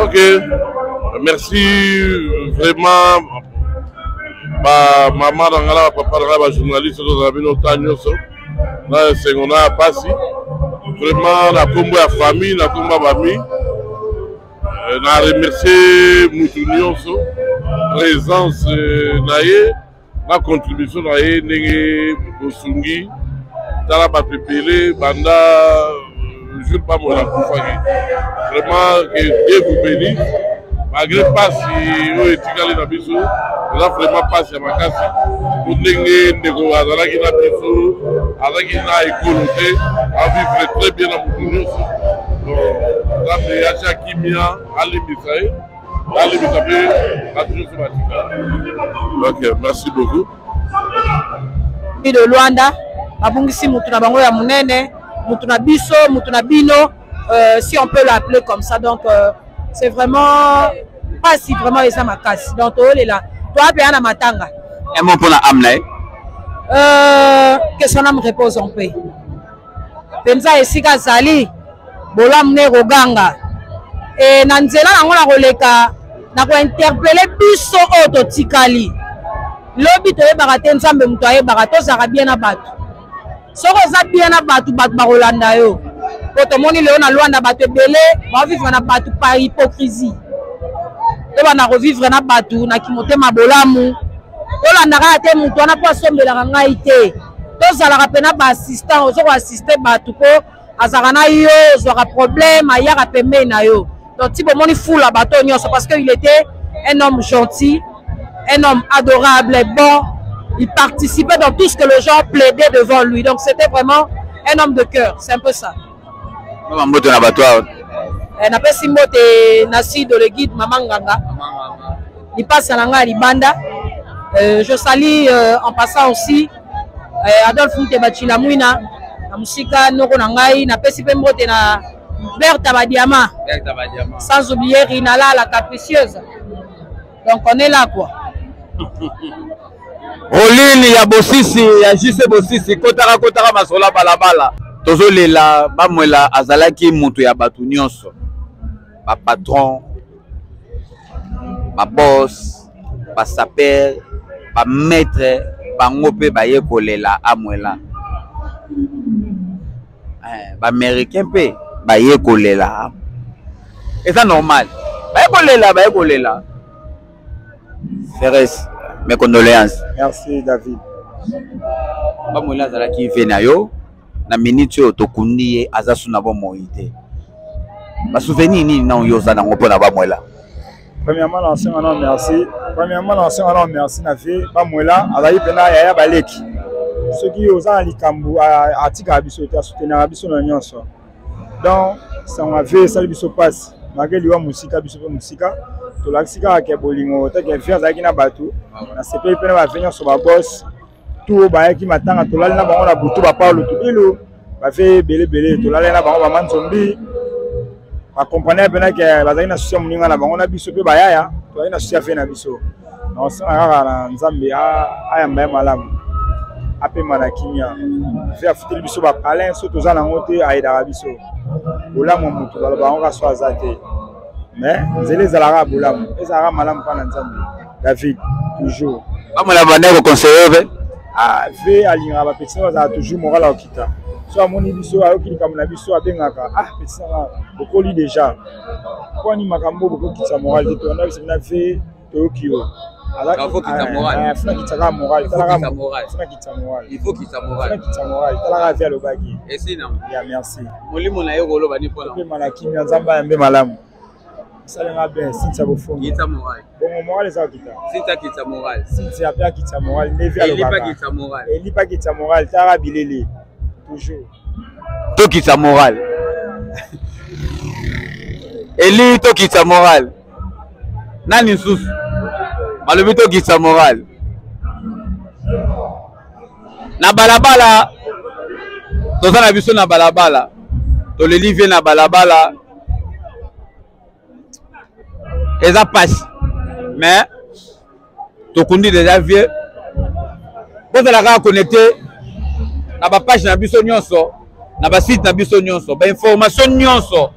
Ok, merci vraiment. Maman Rangala, papa Rangala, journaliste de la Binotanyo, c'est on a passé. Vraiment, la combo à famille, la combo à famille. On a remercié Moutounion, présence naïe, la contribution naïe, Nenge Bosungi, Tala Bapépélé, Banda, Jules Pamola Koufagi. Vraiment, que Dieu vous bénisse. Malgré pas si vous êtes égalé dans Bissou, vous avez vraiment pas si à ma casse. Vous n'avez pas de Azala qui n'a Bissou, Azala qui n'a écoloté, à vivre très bien dans Moutounion. Donc, là, c'est Yacha Kimia, Ali Bissaï, Ali Bissaï, à toujours sur ma Ok, merci beaucoup. De Luanda, Abungisi Moutuna Bango ya Munene, Moutuna Bisso, Moutuna Bino, si on peut l'appeler comme ça. Donc, c'est vraiment pas si vraiment les ma casse. Donc, on est là. Toi, tu es à Matanga. Et mon pour la Amlay. Que son âme repose en paix. Penza et Sika Zali, Bolamne Roganga. Et Nanzela, on a releka, n'a pas interpellé Bisso Autotikali. Lobi to ebaraté nzambe muto ayebarato zara bien na batu. Soko za bien na batu batu barolanda yo. Koto moni leo na Luanda batu ebele, ba vivre na batu par hypocrisie. To ba na revivre na batu na kimote mabolamu. Olanda ka te muto na po sombela ngai te. To zala ka pena ba assistant, ozoko assister batu ko azara na yo, zora problème ayaka pembe na yo. Donc ti bo moni fula bato nyonso parce que il était un homme gentil. Un homme adorable et bon, il participait dans tout ce que les gens plaidaient devant lui. Donc c'était vraiment un homme de cœur, c'est un peu ça. On appelle Simbote Nassi de le guide Maman Nganga. Il passe à l'anga Libanda. Je salue en passant aussi Adolphe Mutebachila Mouina, la musique Noko Nangai, na Pesipe Mbote na Bertha Badiama. Sans oublier Rinala la capricieuse. Donc on est là quoi. Rolini ya Bosisi ya JC Bosisi kotaka masola balabala tozolela bamwela azalaki mutu ya batu nyonso ba patron ba boss ba saper ba maître bango pe baye kolela amwela ba américain pe baye kolela et ça normal baye kolela Ferres, mes condoléances. Merci David. Bamwela zalaki venayo na minute otokundi azasu na bomoite. Ba souvenir ni na yoza na ngopona bamwela. Premièrement, non merci. Non merci na vie bamwela azali pena ya baleki. Ceux qui osent en likambu atika biso te soutenir biso na nyonso. Donc, ça on avait ça biso passe. Malgré liwa musika biso pe musika. To laksika ke bolingo te ke fier zaki na batu na sepe pena ba venir sur ba boss tout ba ki matanga to lala na bango na butu ba Paulo to ilo ba fe belé to lala na bango ba manzombi ba comprendre pena ke ba zaki na susia muninga na bango na biso pe ba yaya to na susia fe na biso na osanga na nzambe aya mbaye malamu ape mana kimia fe afuti biso ba palin so to za na ngote aida biso olamu mutu ba bango ka so azate. Mais les Zalara Boulam, les Zalara Malam Pananzambi, David, toujours. Comment la bande au conseiller? Ah, fait à l'Iraba Pessin, a toujours moral à Okita. Soit mon ibiso, à Okita, comme la biso à Bengaka. Ah, Pessin, beaucoup lit déjà. Quand il m'a cambo, beaucoup qui sa morale, dit on a vu, c'est fait Tokyo. Alors, il faut qu'il sa morale. Il faut qu'il sa morale. Il faut qu'il sa morale. Il faut qu'il sa morale. Il faut qu'il sa morale. Il faut qu'il sa morale. Et sinon, merci. Moli Monayo Rolo Banipona. Malaki, Nzamba, Mbe Malam. Ça va bien, si ça vous faut. Kita moral. Bon, moral est ça, Kita. Si ça kita moral. Si tu as bien kita moral, nevé à l'obaka. Il n'est pas kita moral. Il n'est pas kita moral, t'as rabilé. Toujours. Tout kita moral. Eli to kita moral. Nani sus. Malobi to kita moral. Na balabala. Toza na biso na balabala. To le livre na balabala. Et ça passe. Mais, tu conduis déjà vieux. Vous allez connecter à la page de Nabiso Nyonso, à la site de Nabiso Nyonso, l'information Nyonso,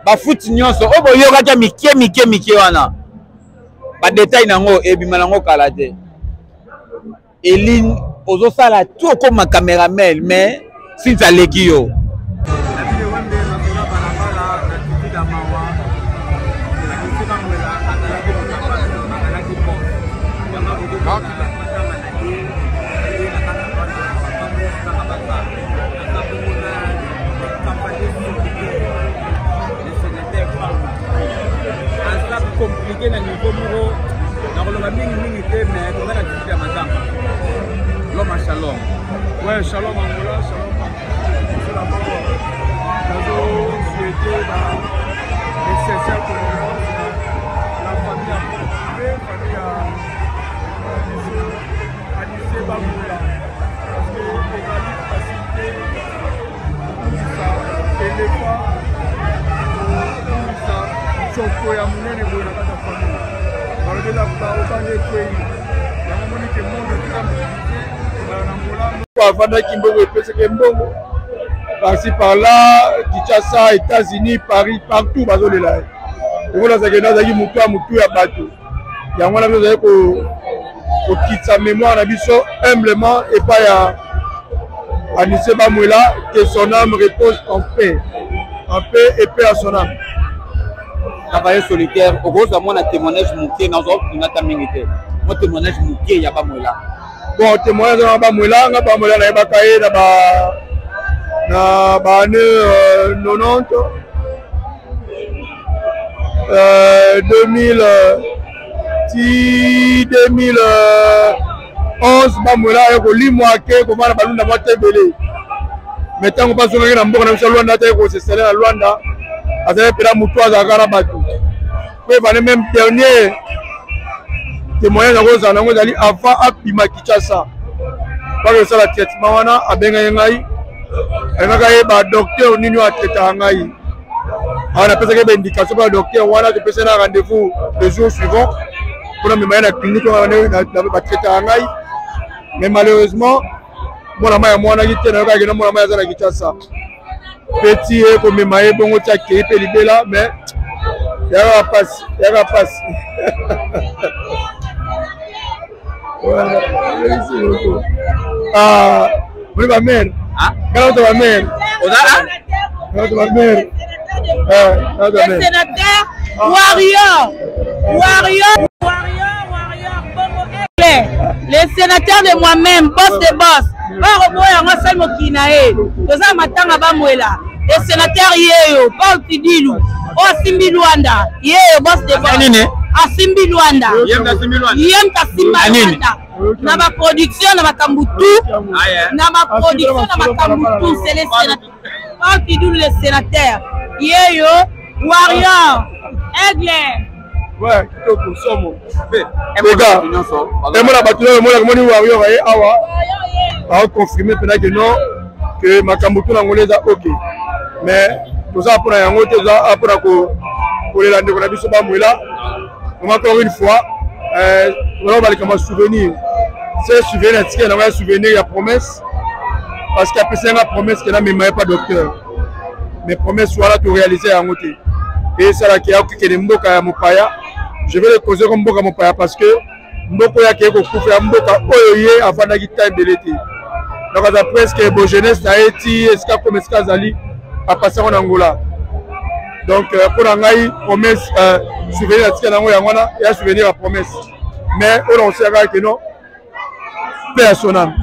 ba foot nyonso o boyoka ka mike wana ba détail nango ebima nango kala te Eline ozo sala tout comme caméraman mais si ça leki yo compliqué na niveau moko na kolonga mingi te mais toza na activité ya matanga l'homme à shalom ouais shalom angola shalom nazo souhaiter les sincères condoléances la famille Anissé Bangola parce que ezali facilité éléphant choko ya munene boye na kati ya famille balobela baobanga ekwei yango moni ke monde tika mobilité bala na ngola avandaki mbongo epeseke mbongo par-ci par-là Kinshasa États-Unis Paris partout bazolela ye yango nazalaki nazalaki mutu ya bato yango wana biso ozali kokitisa mémoire na biso humblement epai ya Anissé Bamwela que son âme repose en paix et paix à son âme. Travailler solitaire, au gros à moi, un témoignage mouqué dans un minute. Mon témoignage mouqué, il n'y a pas moi là. Bon, témoignage dans Bamwela, na Bamwela na Ebakaye, na année 90, 2011, Bamwela, il y a comment la ballon n'a pas belé. Mais tant qu'on passe sur la mboka na biso Luanda te ko se sele na Luanda azali pela mutu azakara bato pe bane même dernier témoignage na koza nango ezali avant apima Kinshasa parce que ça la traitement wana abenga ngai engaka ye ba docteur nini wa traiter ngai ana pesa ke ba indication ba docteur wana te pesa na rendez-vous le jour suivant pour me mettre na clinique na ba traiter ngai mais malheureusement mon amaya mwana kite na yoka mon amaya zana Kinshasa petit et comme maye bongo tia kepe libela mais yaka passe voilà merci beaucoup ah vous ma mère ah quand ta mère quand ta mère le sénateur warrior bongo le sénateur de moi-même boss de boss le sénateur Yeyo, Paul Tidilu, Osimbi Luanda, Yeyo, boss de boss, Asimbi Luanda, Yem Kasimba Luanda, Nama production, Nama Kambutu, Nama production, Nama Kambutu, c'est le sénateur, Paul Tidilu, le sénateur, Yeyo, warrior, aigle. Ouais, kitoko somo. Les gars, et moi la bataille, moi la moni warrior et awa. A confirmé peut-être que non, que Makambutu n'angoleza ok. Mais tout ça pour un autre, après pour les landais qu'on a vu sur Bamwela, encore une fois, on va les souvenir. C'est souvenir, c'est un souvenir, il y a promesse. Parce qu'il y a plus de promesse que là, mais il n'y a pas docteur. Mais promesse soit là pour réaliser un autre. Et c'est là qu'il y a que les Mboka à Mopaya. Je vais les causer comme Mboka à Mopaya parce que Mboka ya keko kufa Mboka oyoye avant la guitare de l'été. Donc à presque bon jeunesse na eti eska comme eska zali a passer en Angola. Donc pour ngai promesse souvenir à tika nango yangwana ya souvenir à promesse. Mais on sait que non paix à son âme.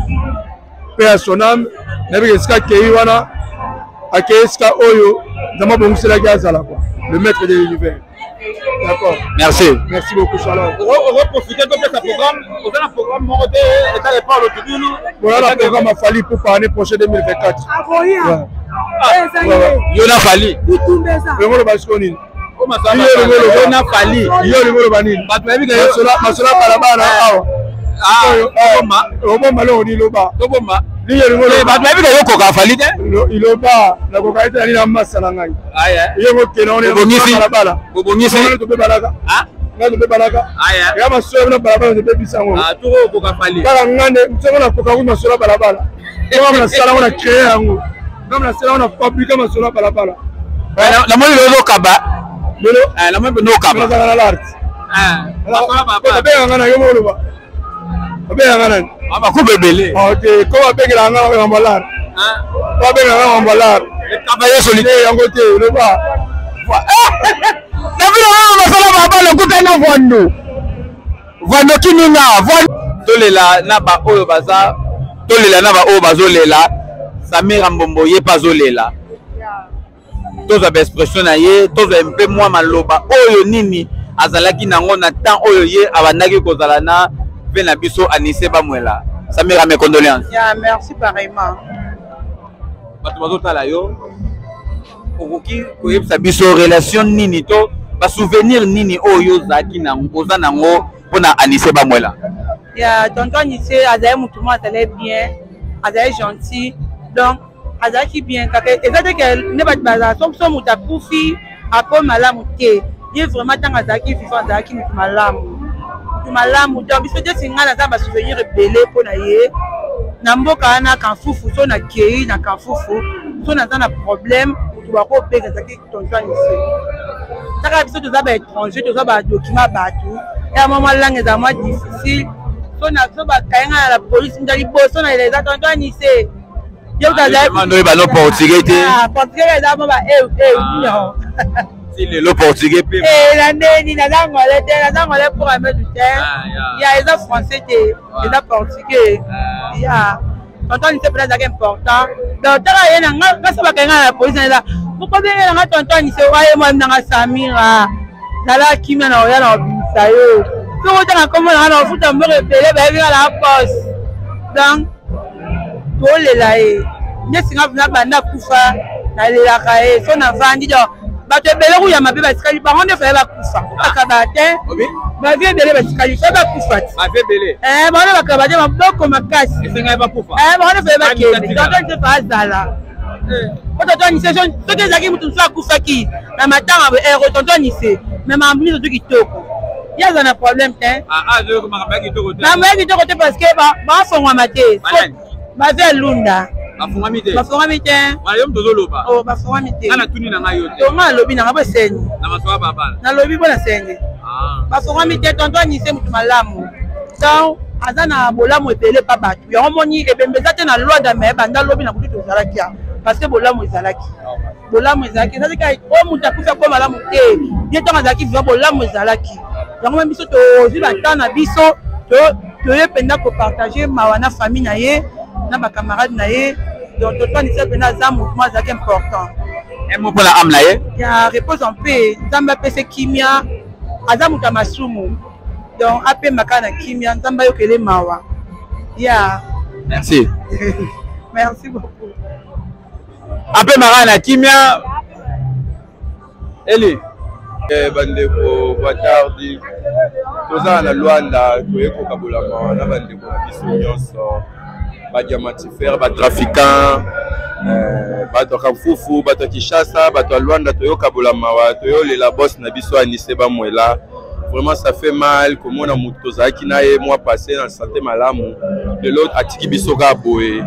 Paix à son âme. Nabi eska kei wana akeska oyo zama bongusela gazala quoi. Le maître de l'univers. D'accord. Merci. Merci beaucoup, Shalom. On va profiter de ce programme. On a un programme monté et ça dépend de tout. Voilà le programme a fallu pour l'année prochaine 2024. Il y en a fallu. Le Basconi. On a fallu. Il y a le Banil. Masola Palabana. Ah, Malo Niloba. Il y a le il pas la cocaïne à la masse à la main. Il y a un qui est la balle. Vous bonissez le Balaga. Ah, le Balaga. Il y a ma soeur de Balaga de Baby Sango. Ah, tout au Coca-Cola. Car on a Coca-Cola sur la Balabala. Comme la salle, on a créé un mot. Comme la salle, on a fabriqué ma sur la Balabala. La moi le kaba. La moi no kaba. Na l'art. Ba ngana yo mo ba. Ba ngana. Aba ko bebele. OK, ko ba ngana ngana mbalar. Ba ngana mbalar. Le kaba yo solide yango te, le ba. Na vile wana masala baba le kutana vondo. Vondo kininga, vondo tolela na ba oyo baza. Tolela na ba oyo bazolela. Samira Mbombo ye pazolela. Toza ba expression na ye, toza mpe mwa maloba oyo nini azalaki nango na temps oyo ye abandaki kozala na pe na biso Anissé Bamwela. Samira, mes condoléances. Merci pareillement. Bato bazotala yo okoki koyebisa biso relation nini to ba souvenir nini oyo ozalaki nango oza nango mpona Anissé Bamwela. Tonton Anissé azali mutu mo azali bien, azali gentil, donc azalaki bien kaka ezate ke ne bato bazala so mutu akufi apo malamu te ye vraiment ntango azalaki vivant azalaki mutu malamu donc biso te singa naza basouvenir ebele mpo na ye na mboka wana Kanfufu so na kei na Kanfufu so naza na problème mutu bakobeka azalaki tonton Anissé taka biso toza baétranger toza badocument bato ya mwa langue eza mwa difficile so bakayenga na la police nda liboso na eza tonton Anissé Mando ba no portugais te. Portugais da ba non. Si le portugais pe. La neni na ngole te, na ngole pour amener du terre. Il y a les français te, les portugais. Il y a tonton Anissé peut être important. Donc tala yena nga so bakanga la police na pourquoi bien nga tonton Anissé waye mo na Samira. Nala kimia na oya na obisa yo. So tala comme na futa mo repele ba vira la poste. Donc tolela e ndesinga vina banda kufa na lelaka e so na vandi donc bato ebele kuya mabe basikali bango nde faye bakufa bakaba te bavie ebele basikali faye bakufa ti bango nde bakaba te maboko makasi bango nde faye bakende tonton Anissé fa azala po tonton Anissé soki ezalaki mutu mosusu akufaki na matanga ero tonton Anissé me mambuli totu kitoko ye aza na problème te mamaya kitoko te parce que bafongwama te bavie lunda bafongami te bafongami te tonga alobi nanga bo esenyi nalobi mpo na senge bafongami te tonton Anissé mutu malamu donc aza na bolamu ebele pa bato yango moni ebembe eza te na lwada me banda lobi na kutu tozalaki ya parce que bolamu ezalaki ezalaki o mutu akufi ako malamu te ye ntango azalaki viva bolamu ezalaki yango me biso tozwi bata na biso toye mpenza kopartage mawa na famille na ye na bakamarade na ye donc tonton Anissé mpenza aza mouvement azalaki important emo mpona ame na ye ya repose en paix nzambe apesa kimia aza moto ya masumu donc apemaka na kimia nzambe ayokele mawa ya merci merci beaucoup apemaka na kimia eli bandeko batardi toza na Luanda toyekoka bolama na bandeko na biso nyonso badiamantifere batrafiquant bato ya Kanfufu bato ya Kinshasa bato ya Luanda toyoka bolamawa toyolela boss na biso Anissé Bamwela. Vraiment ça fait mal komona mutu tozalaki na ye mois passé na santé malamu lelo atiki biso ka boye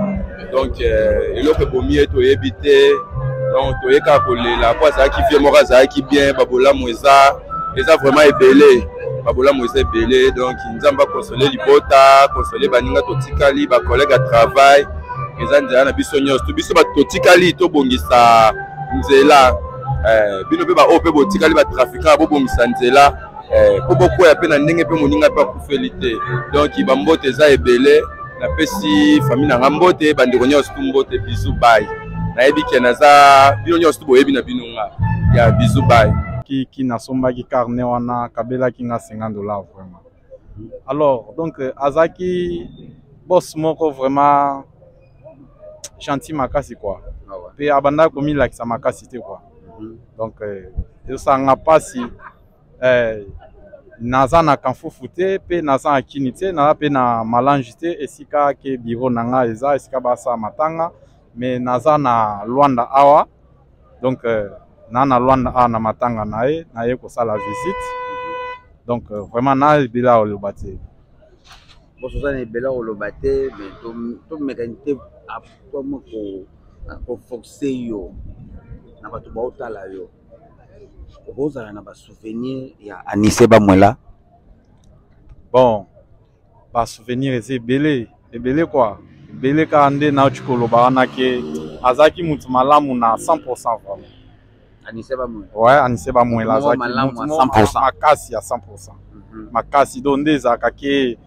donc eloko ebomi ye toyebi te donc toyeka kolela po azalaki vie moko azalaki bien babolamu eza vraiment ebele babolamu eza ebele donc nzambe akonsole libota konsole baninga totikali bacollègue ya travail eza nzela na biso nyonso to biso bato totikali tobongisa nzela bino mpe baoyo mpe botikali batrafiquant bobongisa nzela po bokwea mpe na ndenge mpe moninga mpe akufeli te donc bambote eza ebele napesi famille nanga mbote bandeko nyonso tu mbote bizu bai nayebi ke naza bino nyonso tu boyebi na bino nga ya bizu bai qui nasombaki carnet wana kabelaki nga $50 vraiment. Alors donc azaki boss moko vraiment gentil makasi quoi. Pe abanda komi lakisa makasi te quoi. Donc esanga pasi naza na Kanfufu te pe naza na Kini te naza pe na Malange te esika ke bureau nanga eza esika basa matanga mais naza na Luanda awa donc na Luanda awa na matanga na ye kosala visite donc vraiment na ebela oloba te bosoza na ebela oloba te mais to mécanité pour forcer yo na bato baotala yo okozala na basouvenir ya Anissé Bamwela? Bon, basouvenir eza ebele quoi, ebele kaka nde nauti koloba wana ke azalaki mutu malamu na 100% vraiment. Anissé Bamwela? Ouais, Anissé Bamwela azalaki mutu makasi ya 100%. Makasi donc nde ezalaka ke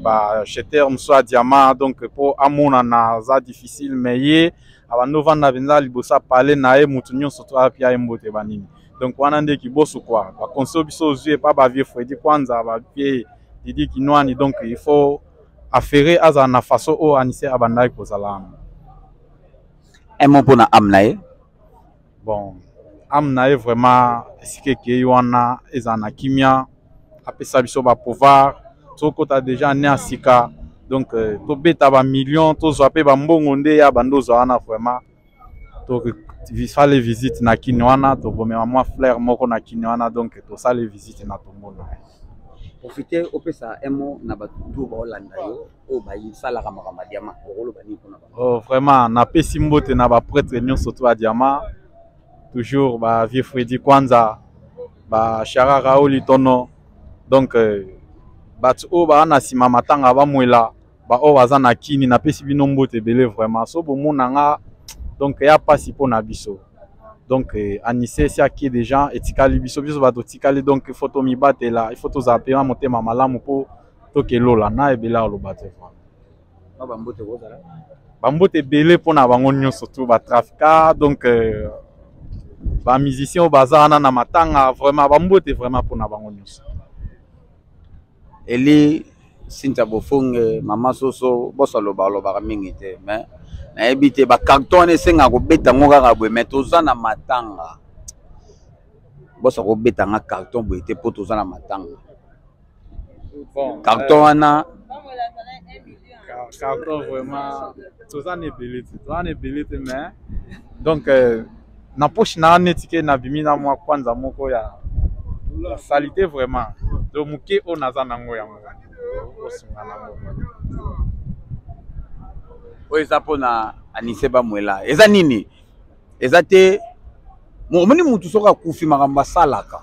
bacheteur mosusu ya diamant donc mpo amonana aza difficile mais ye abanda ovanda mpenza liboso apale na ye mutu nyonso to apia ye mbote banini donc wana nde kiboso kwa bakonseyo biso ozwi epa bavie Fredi Kwanza bavie Didi Kinwani donc il faut affaire azala na façon oyo Anissé abandaki kozala wana. Un mot mpona ame na ye? Bon, ame na ye vraiment esika ekei wana ezala na kimia apesa biso bapouvoir tokota déjà ne asika donc tobeta ba millions tozwa pe ba mbongo nde ya bando ozwa wana vraiment tosala visite na kini wana tobomema mwa fleur moko na kini wana donc tosala visite na tomona. Profiter opesa emo na bato baolanda yo oyo basalaka makambo ya diamant okoloba nini mpona bango? Oh vraiment napesi mbote na baprêtre nyonso to ya diamant toujours bavie Fredi Kwanza bashara Raoli Tono donc bato oyo baa na nsima matanga Bamwela baoyo baza na kini napesi bino mbote ebele vraiment so bomona nga donc ya pasi mpona biso donc Anissé si aki des gens etikali biso bato tikali donc il faut tomibatela il faut tozala pema motema malamu mpo tokelola na ebele aloba te vraiment bambote ebele mpona bango nyonso to batrafika donc bamusicien oyo baza wana na matanga vraiment bambote vraiment mpona bango nyonso. Eli Cynthia Bofonge Mama Soso bosa loba mingi te mais nayebi te bacarton esenga kobeta ngo kaka boye mais toza na matanga bosa kobeta nga carton boye te po toza na matanga carton wana carton vraiment toza na ebele te mais donc na poche na neti ke na bimi na mwa kwanza moko ya salité vraiment donc muke o naza nango yango osunga nango oyo eza mpona Anissé Bamwela eza nini eza te omoni mutu soki akufi makambo asalaka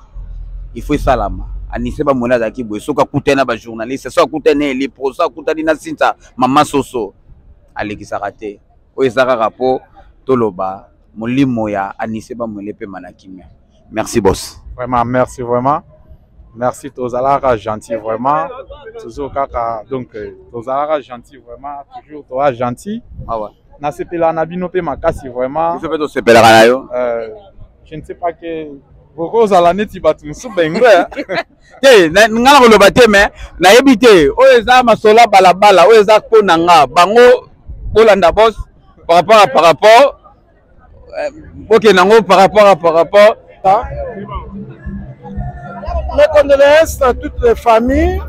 il faut esalama. Anissé Bamwela azalaki boye soki akutani na bajournaliste soki akutani na Elipo soki akutani na Cynthia Mama Soso alekisaka te oyo eza kaka mpo toloba molimo ya Anissé Bamwela epema na kimia. Merci boss. Vraiment merci vraiment. Merci tozalaka gentil vraiment. Toujours kaka donc tozalaka gentil vraiment toujours toi gentil. Ah ouais. Na sepela na bino pe makasi vraiment. Biso pe to sepela na yo. Je ne sais pas que boko zala neti batu musu bengwe. Te ngala koloba te mais na yebi te oyo eza masola balabala oyo eza mpona nga bango bolanda boss par rapport OK nango par rapport Mes condoléances à toutes les familles,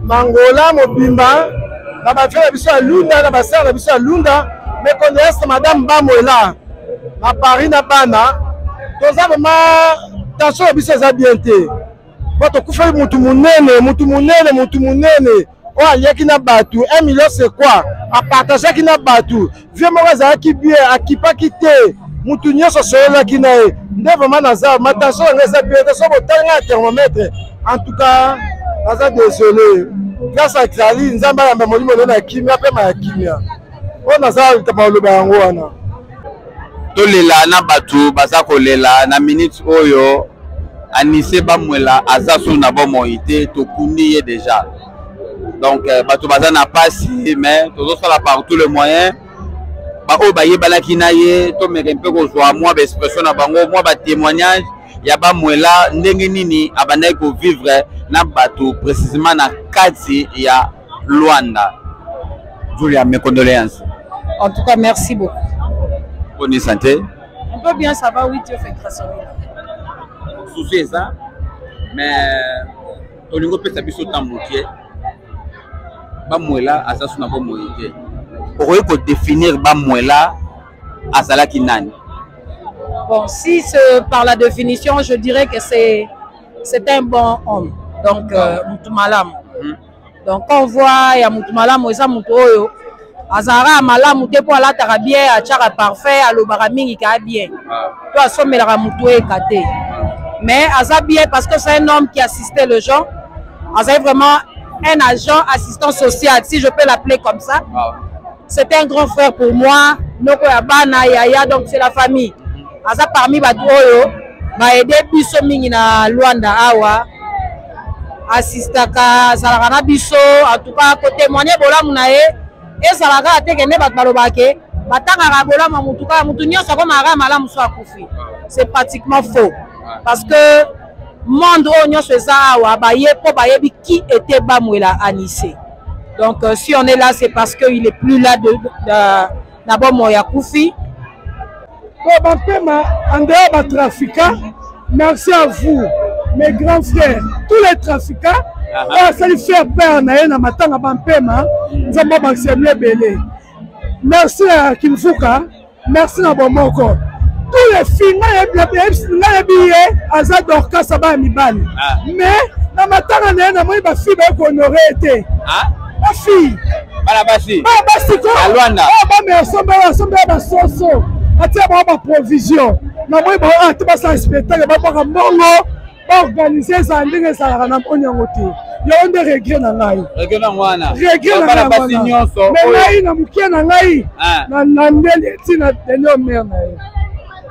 Mangola, Mobimba, na ba frère biso Lunda, na ba sœur biso Lunda. Mes condoléances à Madame Bamwela, na Paris na bana. Toza vraiment tension biso za bien te. Poto kufa mutu munene. O aliaki na batu 1 million c'est quoi? A partager ki na batu. Vieux moko za ki bien, akipaki te. Mutu nyonso sola ki na e. Nde vraiment naza matension ngeza bien te so botalanga thermomètre. En tout cas, naza désolé. Grâce à Xali nzamba ya molimo na kimia pe ma kimia. O naza tapaloba yango wana. Tolela na batu baza kolela na minute oyo Anissé Bamwela aza sous na bomoi te tokundi ye déjà. Donc batu baza na pasi mais tozo sala par tous les moyens. Ba o ba yebalaki na ye to meke mpe kozwa mwa ba expression na bango mwa ba témoignage ya Bamwela ndenge nini abandaki ko vivre na batu précisément na kati ya Luanda. Julia, mes condoléances. En tout cas, merci beaucoup. Bonne santé. Un peu bien, ça va, oui, Dieu fait grâce à nous. Souci ça, mais au niveau de biso tamboutier, Bamwela asasu na bomoité. Pourquoi faut définir Bamwela azala kinani? Bon, si c'est par la définition, je dirais que c'est un bon homme. Donc Mutumalam. Donc quand on voit ya Mutumalam, ça Mutoyo azara malamu te po alataka bien atiaka parfait alobaka mingi ka bien to asomelaka mutu ekate mais aza bien parce que c'est un homme qui assistait le gens aza vraiment un agent assistant social si je peux l'appeler comme ça c'était un grand frère pour moi noko ya bana yaya donc c'est la famille aza parmi bato oyo ba aider biso mingi na Luanda awa assistaka azalaka na biso en tout cas ko témoigner bolamu na ye ezalaka te kende bato balobake batangaka bolamu mutu kaka mutu nyonso akomaka malamu so akufi c'est pratiquement faux parce que monde oyo nyonso eza awa baye po bayebi qui était Bamwela Anissé donc si on est là c'est parce que il est plus là na bomo ya kufi Bampema en dehors des trafiquants merci à vous mes grands frères tous les trafiquants ça lui fait peur na matanga Bampema nzamba Maxime Belé merci à Kimfuka merci à Bomoko tous les filles na billet azador kasaba mibali mais na matanga na moi ba fille ba honoré été la fille balabasi ko Luanda ba me somba ba soso atia ba provision na moi ba atiba sa spectacle ba ba mbongo ba organiser ça ndenge ça na onyango te yo onde regret na ngai regret na wana balabasi nyonso mais ngai na mukia na ngai na ndeli tina denyo mer na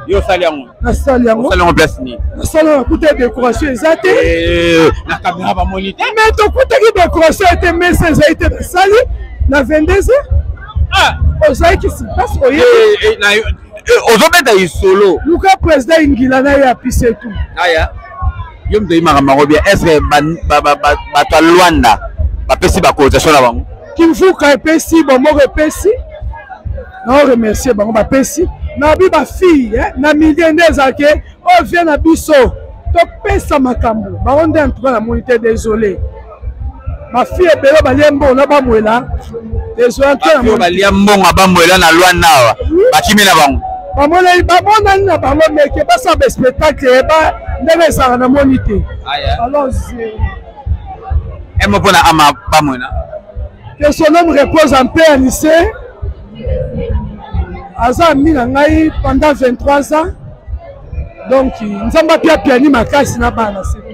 yo sali yango na sali yango place ni na sali yango kuta décoration ezate na caméra ba moniteur mais to kuta ki décoration était mais ça a été na sali na 22h osai qui se passe oye na ozobeta isolo luka président ingila na ya pisse tout aya yo mde imaka bien est-ce que bato Luanda bapesi ba cotisation na bango Kimfuka epesi bomoko epesi na remercier bango bapesi na bi ba fille na million ezake o vient na biso to pesa makambo ba onde en tout cas la monité désolé ma fille ebelo balembo na Bamwela désolé to balembo na Bamwela na Luanda wa bakimi na bango bamona na bango meke basa ba spectacle ba ndenge ça na monité alors emo pona ama Bamwela que son homme repose en paix Anissé aza ami na ngai pendant 23 ans donc nzamba pia piani makasi na bana c'est